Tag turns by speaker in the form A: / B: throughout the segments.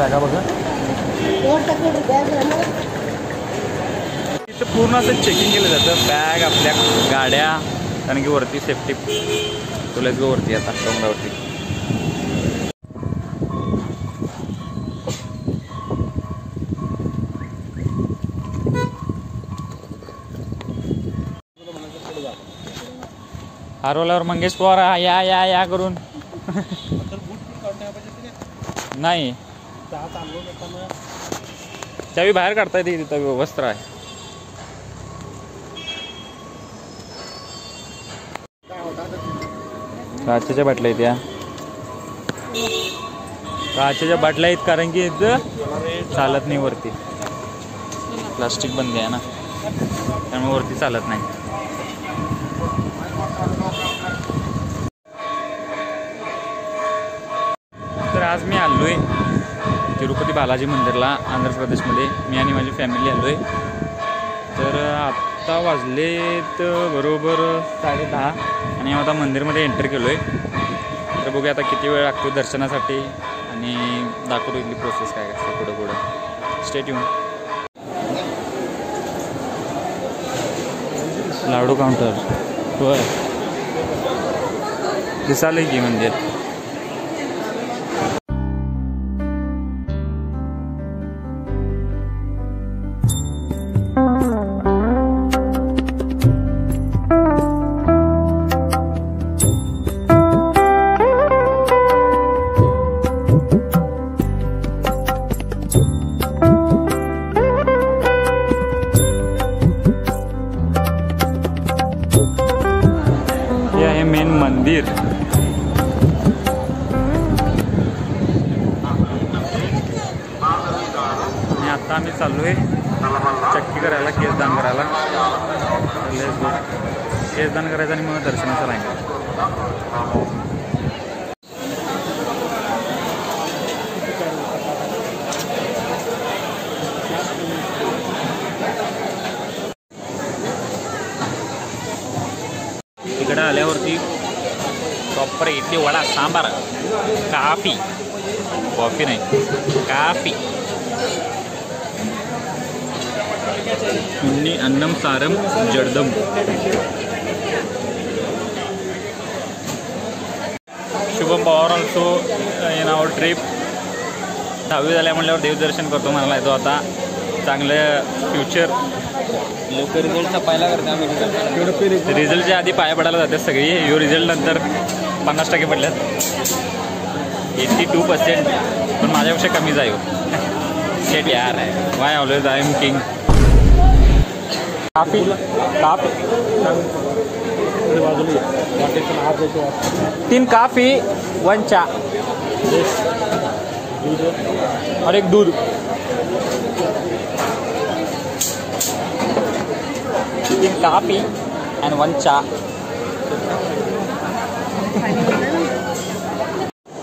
A: बॅगा बघा. इथं पूर्ण असं चेकिंग केलं जातं बॅग आपल्या गाड्या, कारण की वरती सेफ्टी तुलाच गो वरती आता डोंगरावरती. हरवल्यावर मंगेश पवार या या या करून नाही त्यावेळी बाहेर काढता येते तिथं वस्त्र आहे. काचेच्या बाटल्या आहेत या, काचेच्या बाटल्या आहेत कारण की इथं चालत नाही वरती, प्लास्टिक बंदी आहे ना त्यामुळे वरती चालत नाही. तर आज मी आलोय तिरुपती बालाजी मंदिरला आंध्र प्रदेशमध्ये. मी आणि माझी फॅमिली आलोय. तर आत्ता वाजलेत बरोबर 10:30 आणि आता मंदिरमध्ये एंटर केलोय. तर बघूया आता किती वेळ लागतो दर्शनासाठी आणि दाखवतो इथली प्रोसेस काय असते पुढं पुढं. Stay tune. लाडू काउंटर होय दिसालंय की मंदिर. हे आहे मेन मंदिर. आणि आता आम्ही चाललोय चक्की करायला, केसदान करायला. केसदान करायचं आणि मग दर्शनाचा लाईन. इकडे आल्यावरती प्रॉपर इडली वडा सांबार काफी, कॉफी नाही काफी, उन्नी अन्नम सारम जडदम. Shubham Pawar also in our trip. 10वी झाल्या म्हटल्यावर देवदर्शन करतो म्हणाला तो आता. चांगलं फ्युचर लोक रिझल्टचा पाहायला करते आम्ही. रिझल्टच्या आधी पाया पडायला जाते सगळी. यो रिझल्ट नंतर 50% पडल्यात, 82%, पण माझ्यापेक्षा कमी जायो. शेट यार आहे why always I am king. काफी काफी 3 काफी 1 चा और 1 दूध. 3 काफी and 1 चा.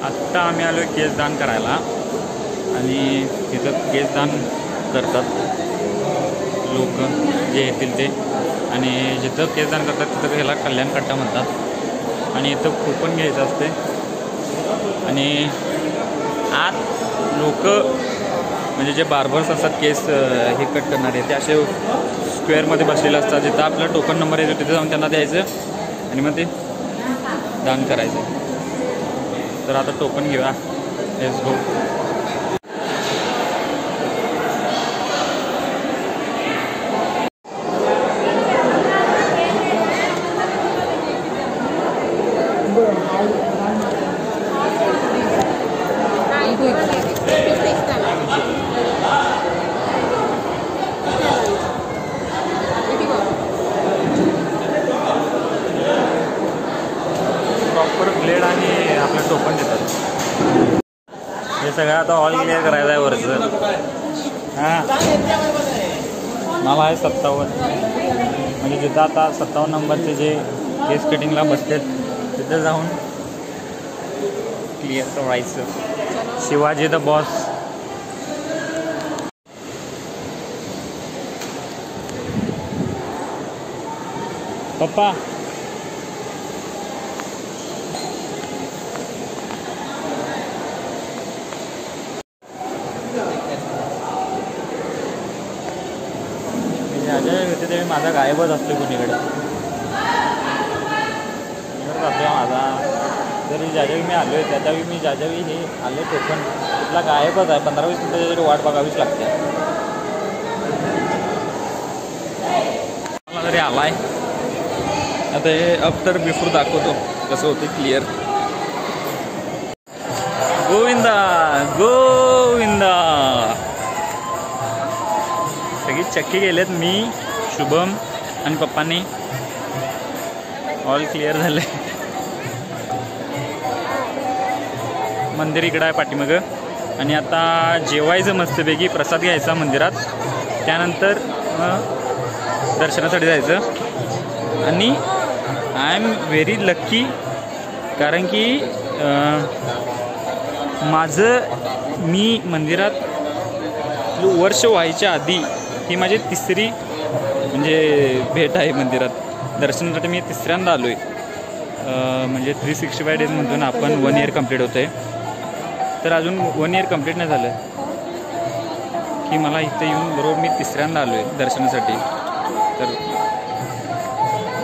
A: आत्ता आम्ही आलो केसदान करायला आणि तिथं केसदान करतात लोक जे येतील ते. आणि जिथं केसदान करतात तिथं ह्याला कल्याण कट्टा म्हणतात. आणि इथं कुपन घ्यायचं असते आणि आत लोक म्हणजे जे बार्बर्स असतात केस हे कट करणारे ते असे स्क्वेअरमध्ये बसलेले असतात. जिथं आपला टोकन नंबर येतो तिथे जाऊन त्यांना द्यायचं आणि मग ते दान करायचं. तर आता टोकन घेऊया. Let's go. प्रॉपर ब्लेड आणि आपलं टोकन देतात. हे सगळं आता ऑल क्लिअर करायचं आहे वरचं. हां मला आहे 57. म्हणजे जिथं आता 57 नंबरचे जे केस कटिंगला बसतात तिथं जाऊन क्लिअर करायचं. Shivaji the boss. पप्पा माझा गायबच असतो कुणीकडे जातो माझा. जरी ज्याच्यावेळी मी आलो आहे त्याच्यावेळी मी ज्याच्यावेळी हे आले टोकन तिथला गायबच आहे. 15-20 मिनिटं तरी वाट बघावीच लागते. मला तरी आला आहे आता हे आफ्टर बिफोर दाखवतो कसं होते क्लिअर. गोविंदा गोविंदा. सगळी चक्की गेलेत. मी शुभम आणि पप्पांनी ऑल क्लिअर झाले. मंदिर इकडं आहे पाठीमागं. आणि आता जेवायचं मस्तपैकी प्रसाद घ्यायचा मंदिरात. त्यानंतर दर्शनासाठी जायचं. आणि आय एम व्हेरी लक्की कारण की मी मंदिरात वर्ष व्हायच्या आधी ही माझी तिसरी म्हणजे भेट आहे मंदिरात. दर्शनासाठी मी तिसऱ्यांदा आलो आहे. म्हणजे 365 डेज म्हणतो ना आपण 1 इयर कंप्लीट होतं आहे. तर अजून 1 इयर कंप्लीट नाही झालं की मला इथे येऊन बरोबर मी तिसऱ्यांदा आलो आहे दर्शनासाठी. तर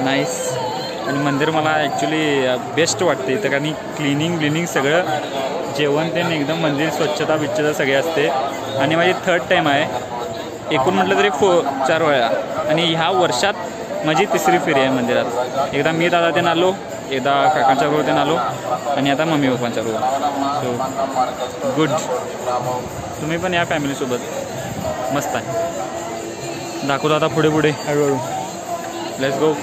A: नाईस. आणि मंदिर मला ॲक्च्युली बेस्ट वाटते इथं कारण क्लिनिंग सगळं जेवण ते एकदम मंदिर स्वच्छता बिच्छता सगळे असते. आणि माझी 3rd टाईम आहे. एकूण म्हटलं तरी 4 वेळा. आणि ह्या वर्षात माझी 3री फेरी आहे मंदिरात. एकदा मी दादा त्यानं आलो, एकदा काकांच्या बरोबर त्यानं आलो आणि आता मम्मी पप्पांच्या बरोबर. So good. तुम्ही पण या फॅमिलीसोबत मस्त आहे. दाखवतो आता पुढे हळूहळू. Let's go.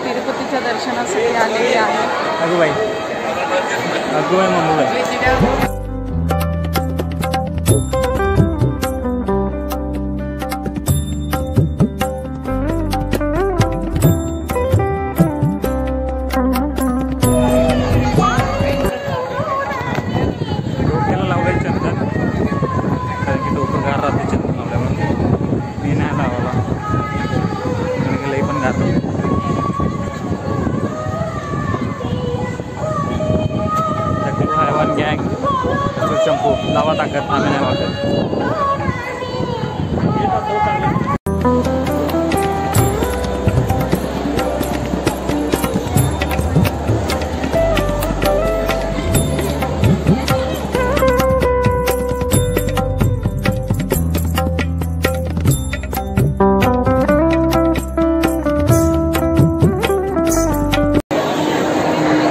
B: तिरुपतीच्या दर्शनासाठी आलेले आहे.
A: अगुबाई मम्मीबाई. डोक्याला लावलाय चंदन कारण की डोकं गार राहते चंदन लावल्यावर. मी नाही लावला लई पण गार. गँग चंपू लावा टाकत आम्ही नाही वाटत.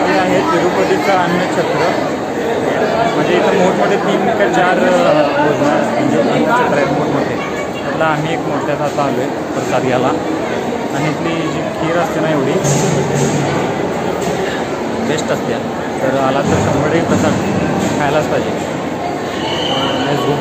A: हे आहे तिरुपतीचं अन्नछत्र. म्हणजे इथं मोठमोठे 3 का 4 म्हणजे अन्नछत्र आहेत मोठमोठे. त्यातला आम्ही एक मोठ्यात आता आलो आहे प्रसाद घ्यायला. आणि इथली जी खीर असते ना एवढी बेस्ट असते. तर आला तर 100 प्रसाद खायलाच पाहिजे. Let's go.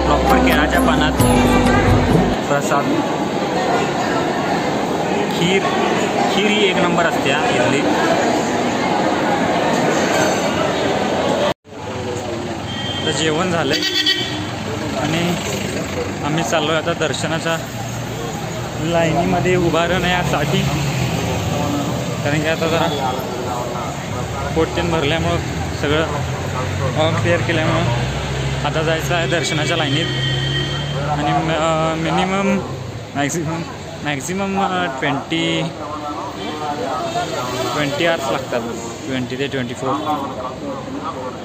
A: प्रॉपर केळाच्या पानात प्रसाद. खीर ही 1 नंबर असते इथली. तर जेवण झालं आहे आणि आम्ही चाललो आहे आता दर्शनाच्या लाईनीमध्ये उभारणं यासाठी. कारण की आता जरा पोटतेन भरल्यामुळं सगळं क्लिअर केल्यामुळं आता जायचं आहे दर्शनाच्या लाईनीत. आणि मॅक्झिमम 20 आवर्स लागतात. 20 ते 24.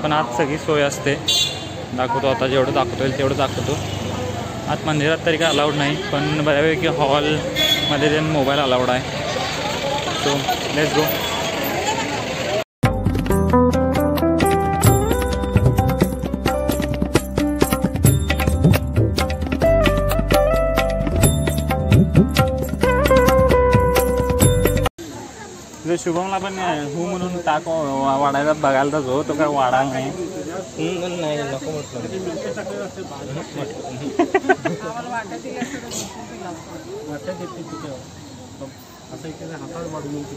A: पण आज सगळी सोय असते. दाखवतो आता जेवढं दाखवता येईल तेवढं दाखवतो. आत मंदिरात तरी काय अलाउड नाही पण बऱ्यापैकी हॉलमध्ये मोबाईल अलाउड आहे. So let's go. शुभमला पण हू म्हणून टाक वाढायला बघायला जो तो काय वाढायला नाही.
C: नाही नको म्हटलं.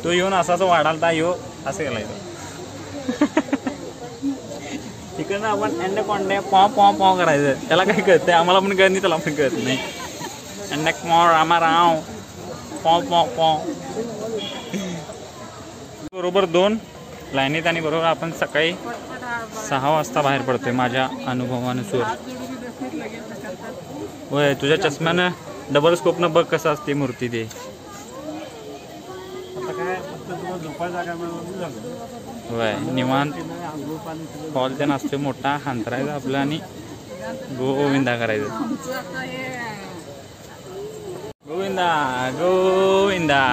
A: तो येऊन असाच वाढालता यो असं केलाय तो. तिकडनं आपण अंडे कोंडे पॉ पॉ पॉ करायचं. त्याला काय कळतंय आम्हाला पण कळत नाही त्याला पण कळत नाही. अंडे मॉर आम्हाला पॉ पॉ पॉ. बरोबर 2 लाईनीत आणि बरोबर आपण सकाळी 6 वाजता बाहेर पडतोय माझ्या अनुभवानुसार. होय तुझ्या चष्म्यानं डबल स्कोपनं बघ कसं असते मूर्ती ते. होय निवांत हॉल ते नसतो मोठा हांतरायचा आपलं आणि गोविंदा करायचं. गोविंदा गोविंदा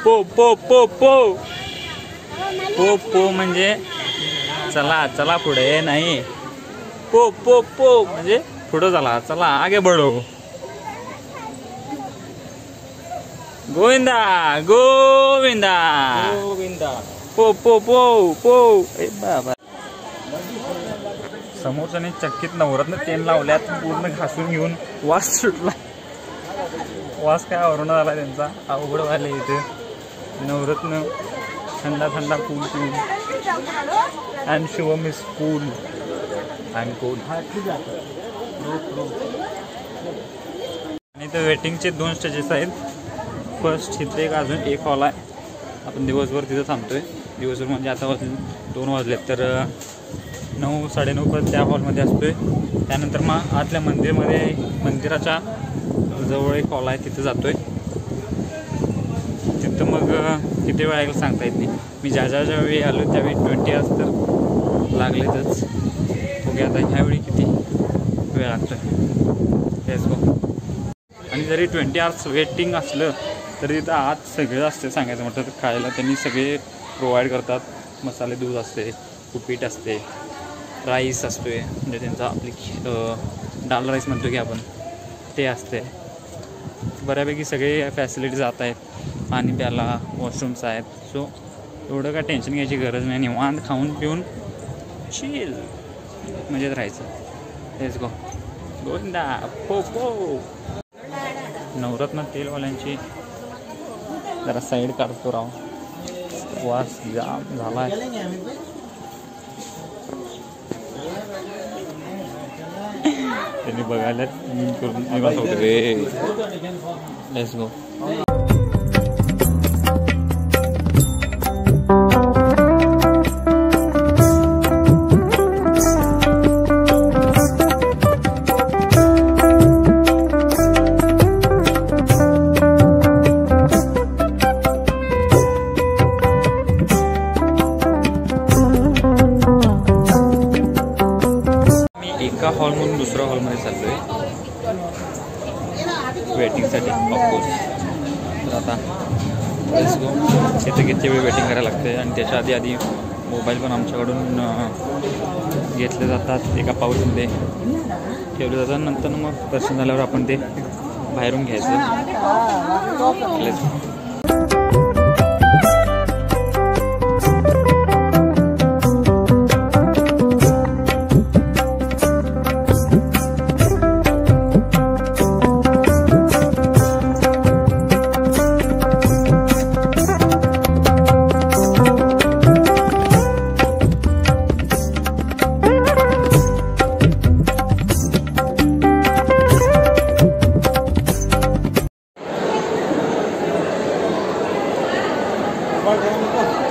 A: पो पो पो पो पो पो म्हणजे चला चला पुढे नाही. पो पो पो म्हणजे पुढं चला चला आगे बढो. गोविंदा गोविंदा
C: गोविंदा
A: पो पो पो पो. ए बाबा समोरच्याने चक्कीत नवरत्न तेल लावल्यात पूर्ण घासून घेऊन वास सुटला. वास काय आवरण झाला त्यांचा अवघड व्हायला इथे. नवरत्न थंडा थंडा cool cool and Shivam is cool and cool. आणि तर वेटिंगचे 2 स्टेजेस आहेत. फर्स्ट इथे अजून एक हॉल आहे. आपण दिवसभर तिथं थांबतोय. दिवसभर म्हणजे आता 2 वाजलेत तर 9 साडेनऊ पर्यंत त्या हॉलमध्ये असतोय. त्यानंतर मग आतल्या मंदिराच्या जवळ एक हॉल आहे तिथं जातोय. तिथं मग किती वेळ ऐकलं सांगता येत नाही. मी ज्या वेळी आलो त्यावेळी 20 आवर्स तर लागलेतच. बघूया आता ह्यावेळी किती वेळ लागतोय. Let's go. आणि जरी 20 आवर्स वेटिंग असलं तरी तिथं आत सगळं असते. सांगायचं म्हटलं तर खायला त्यांनी सगळे प्रोव्हाइड करतात. मसाले दूध असते, उपीट असते, राईस असतोय म्हणजे त्यांचा आपली डाल राईस म्हणतो की आपण ते असते. बऱ्यापैकी सगळे फॅसिलिटी जात आहेत. पाणी प्यायला वॉशरूम्स आहेत. सो एवढं काय टेन्शन घ्यायची गरज नाही. निवांत खाऊन पिऊन चिल मजेत राहायचं. Let's go. गोविंदा पो पो. नवरत्न तेलवाल्यांची जरा साईड काढतो राव. वास जाम झाला आहे. त्यांनी बघायला करून होतं रे. Let's go. एका हॉलमधून दुसऱ्या हॉलमध्ये चाललो आहे वेटिंगसाठी ऑफकोर्स. तर आता लेट्स गो. इथे किती वेळ वेटिंग करायला लागते आणि त्याच्या आधी मोबाईल पण आमच्याकडून घेतले जातात. एका पाऊचमध्ये ठेवले जातात. नंतर मग दर्शन झाल्यावर आपण ते बाहेरून घ्यायचं. Let's go.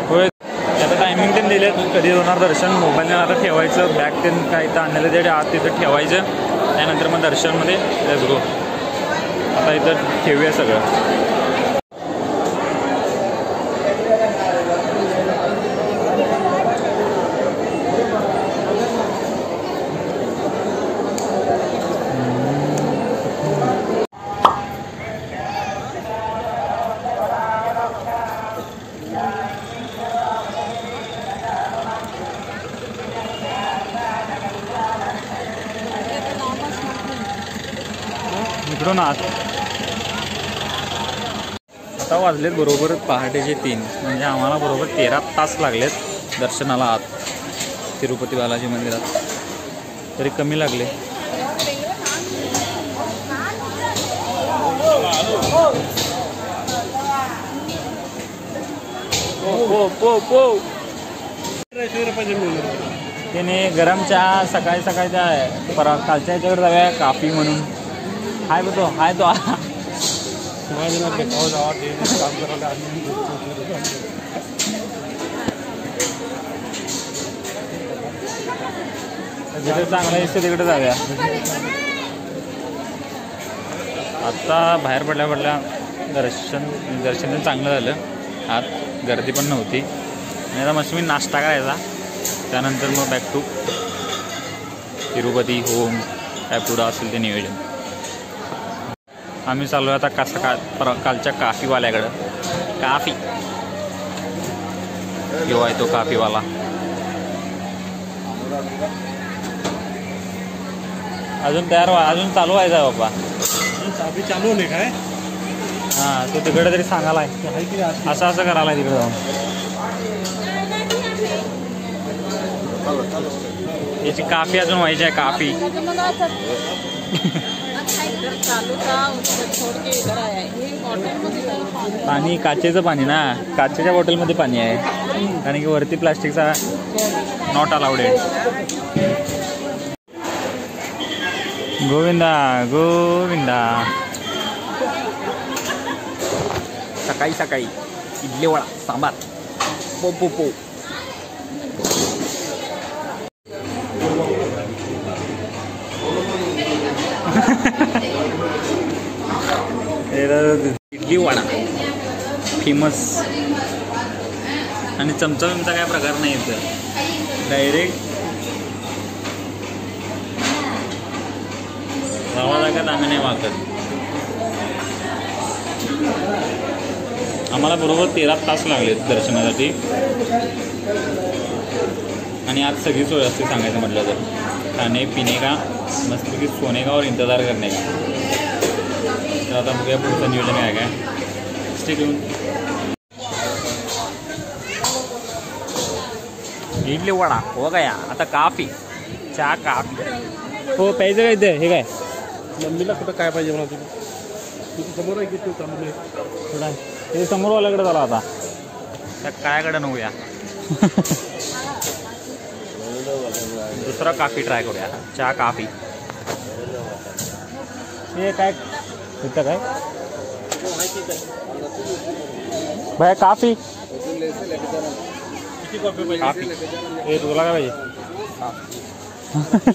A: होय त्याचं टायमिंग ते दिले. कधी होणार दर्शन. मोबाईलने आता ठेवायचं. बॅग ते काय इथं आणलेलं ते आत तिथं ठेवायचं. त्यानंतर मग दर्शनमध्ये लेट्स गो. आता इथं ठेवूया सगळं. इकडून आत आता वाजलेत बरोबर पहाटेचे 3 म्हणजे आम्हाला बरोबर 13 तास लागलेत दर्शनाला आत तिरुपती बालाजी मंदिरात. तरी कमी लागले. त्याने गरम चहा सकाळी सकाळी त्या कालच्या याच्याकडे जाऊया काफी म्हणून. हाय बघतो हाय तो जिथे चांगला दिसतं तिकडे जाऊया. आत्ता बाहेर पडल्या दर्शन चांगलं झालं. आत गर्दी पण नव्हती. आणि आता मस्त मी नाश्ता करायचा. त्यानंतर मग बॅक टू तिरुपती होम काय पुढं असेल ते नियोजन. आम्ही चाललो आता कालच्या काफीवाल्याकडं. काफी किंवा आहे तो काफीवाला. अजून अजून चालू व्हायचा आहे बाबा.
C: चाबी चालू नाही काय?
A: हां तो तिकडे तरी सांगायला असं करायला तिकडे जाऊन. याची काफी अजून व्हायची आहे. काफी पाणी काचेचं पाणी ना. काचेच्या बॉटलमध्ये पाणी आहे कारण की वरती प्लास्टिकचा नॉट अलाउड आहे. गोविंदा गोविंदा. सकाळी सकाळी इडली वडा सांबार पो पो पो. इडली वडा फेमस. आणि चमचा काय प्रकार नाही इथं. डायरेक्ट गावाजागात आम्ही नाही वागत. आम्हाला बरोबर 13 तास लागले दर्शनासाठी. आणि आज सगळी सोय असते सांगायचं म्हटलं तर. खाणे पिणे का मस्तपैकी सोने का और इंतजार करणे का. तर आता बघूया पुढचं नियोजन काय काय. Stay tune. इडली वडा हो गया. आता काफी चहा काफी हो प्यायचं काय ते. हे काय
C: मम्मीला कुठं काय पाहिजे म्हणा तुझी समोर आहे की तू चालू आहे
A: थोडा हे समोरवाल्याकडे झाला. आता त्या कायाकडे नव्हूया. दुसरा काफी ट्राय करूया. चहा काफी हे काय इथं काय भाई काफी काफी हे तुला काय पाहिजे.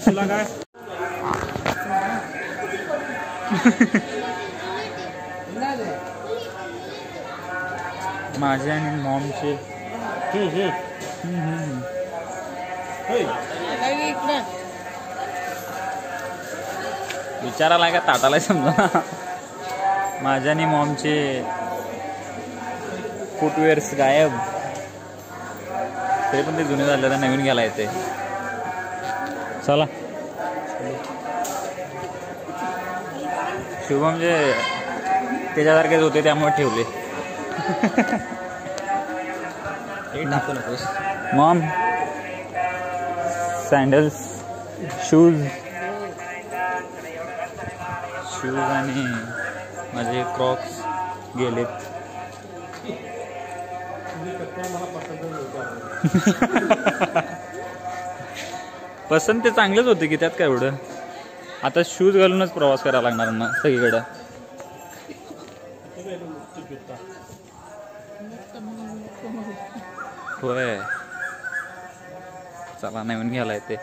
A: तुला काय माझे आणि मॉमचे विचारायला का ताटाला समजा. माझ्या आणि मॉमचे फुटवेअर्स गायब. तरी पण ते जुने झाले तर नवीन घ्यायला येते. चला शुभम जे त्याच्यासारखेच होते त्यामुळे ठेवले.
C: टाकू नकोस.
A: मॉम सँडल्स शूज आणि माझे क्रॉक्स गेलेत. पसंत ते चांगलेच होते की त्यात काय एवढं. आता शूज घालूनच प्रवास करायला लागणार ना सगळीकडं. होय चला नवीन घ्यायला येते.